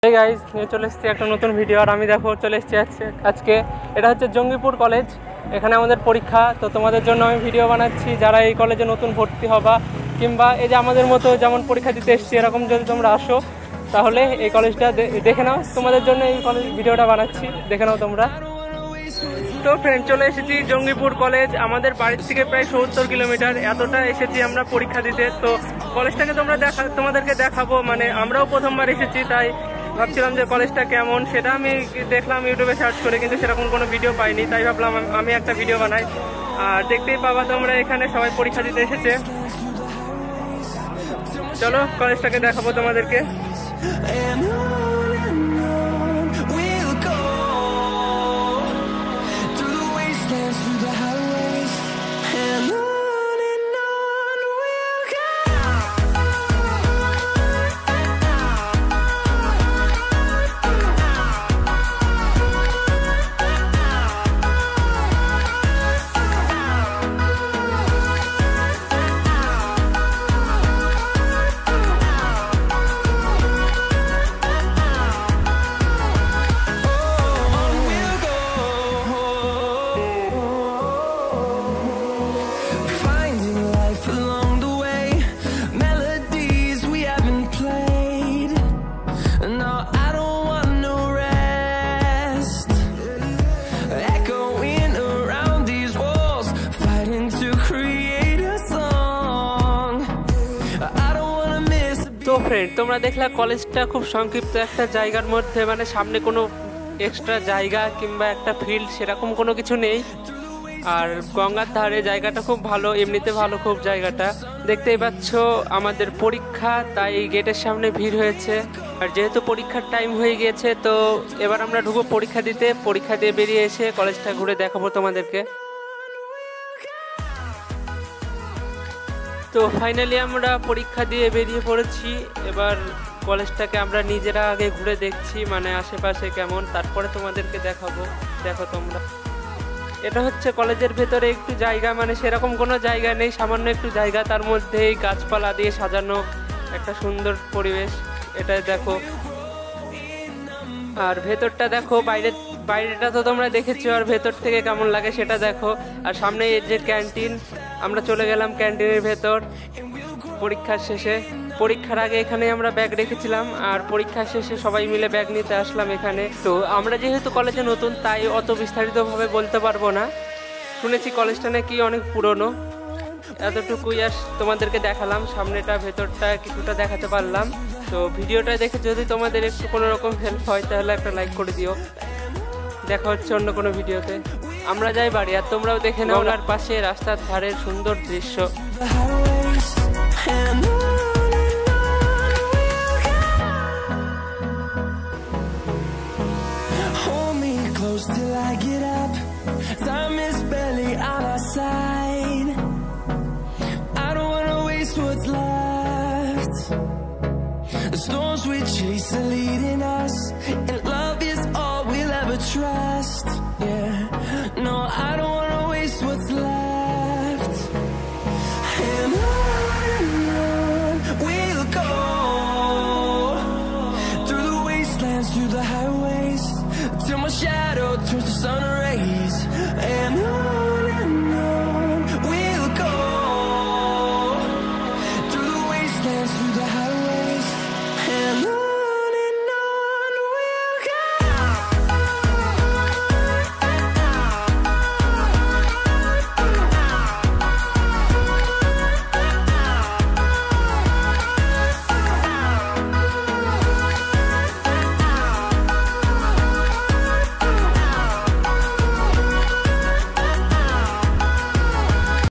Hey guys নিয়ে চলে এসেছি একটা নতুন ভিডিও। আর আমি দেখো চলে এসেছি আজকে এটা হচ্ছে জঙ্গিপুর কলেজ। এখানে আমাদের পরীক্ষা, তো তোমাদের জন্য আমি ভিডিও বানাচ্ছি। যারা এই কলেজে নতুন ভর্তি হবা কিংবা এই যে আমাদের মতো যেমন পরীক্ষা দিতে এসেছি এরকম যদি তোমরা আসো তাহলে এই কলেজটা দেখে নাও। তোমাদের জন্য এই কলেজ ভিডিওটা বানাচ্ছি, দেখে নাও তোমরা। তো ফ্রেন্ড, চলে এসেছি জঙ্গিপুর কলেজ। আমাদের বাড়ির থেকে প্রায় 70 কিলোমিটার এতটা এসেছি আমরা পরীক্ষা দিতে। তো কলেজটাকে তোমাদেরকে দেখাবো, মানে আমরাও প্রথমবার এসেছি, তাই ভাবছিলাম যে কলেজটা কেমন সেটা আমি দেখলাম ইউটিউবে সার্চ করে, কিন্তু সেরকম কোনো ভিডিও পাইনি, তাই ভাবলাম আমি একটা ভিডিও বানাই। আর দেখতেই পাবা তোমরা এখানে সবাই পরীক্ষা দিতে এসেছে। চলো কলেজটাকে দেখাবো তোমাদেরকে। তো ফ্রেন্ড, তোমরা দেখলা কলেজটা খুব সংক্ষিপ্ত একটা জায়গার মধ্যে, মানে সামনে কোনো এক্সট্রা জায়গা কিংবা একটা ফিল্ড সেরকম কোনো কিছু নেই। আর গঙ্গার ধারে জায়গাটা খুব ভালো, এমনিতে ভালো খুব জায়গাটা। দেখতেই পাচ্ছ আমাদের পরীক্ষা, তাই গেটের সামনে ভিড় হয়েছে। আর যেহেতু পরীক্ষার টাইম হয়ে গিয়েছে, তো এবার আমরা ঢুকবো পরীক্ষা দিতে। পরীক্ষা দিয়ে বেরিয়ে এসে কলেজটা ঘুরে দেখাবো তোমাদেরকে। তো ফাইনালি আমরা পরীক্ষা দিয়ে বেরিয়ে পড়েছি। এবার কলেজটাকে আমরা নিজেরা আগে ঘুরে দেখছি, মানে আশেপাশে কেমন, তারপরে তোমাদেরকে দেখাবো। দেখো তোমরা, এটা হচ্ছে কলেজের ভেতরে একটু জায়গা, মানে সেরকম কোনো জায়গা নেই, সামান্য একটু জায়গা, তার মধ্যেই গাছপালা দিয়ে সাজানো একটা সুন্দর পরিবেশ। এটা দেখো, আর ভেতরটা দেখো। বাইরেটা তো তোমরা দেখেছো, আর ভেতর থেকে কেমন লাগে সেটা দেখো। আর সামনে এই যে ক্যান্টিন, আমরা চলে গেলাম ক্যান্টিনের ভেতর পরীক্ষার শেষে। পরীক্ষার আগে এখানে আমরা ব্যাগ রেখেছিলাম, আর পরীক্ষার শেষে সবাই মিলে ব্যাগ নিতে আসলাম এখানে। তো আমরা যেহেতু কলেজে নতুন, তাই অত বিস্তারিতভাবে বলতে পারবো না। শুনেছি কলেজটা নাকি অনেক পুরনো, এতটুকুই আর তোমাদেরকে দেখালাম। সামনেটা ভেতরটা কিছুটা দেখাতে পারলাম। তো ভিডিওটা দেখে যদি তোমাদের একটু কোনো রকম হেল্প হয় তাহলে একটা লাইক করে দিও। দেখা হচ্ছে অন্য কোনো ভিডিওতে। আমরা যাই বাড়ি, আর তোমরাও দেখে নাও ওনার পাশে রাস্তার ধারের সুন্দর দৃশ্য। The storms we chase are leading us, and love is all we'll ever trust. Yeah, no, I don't wanna waste what's left. And on we'll go, through the wastelands, through the highways, till my shadow turns to sun.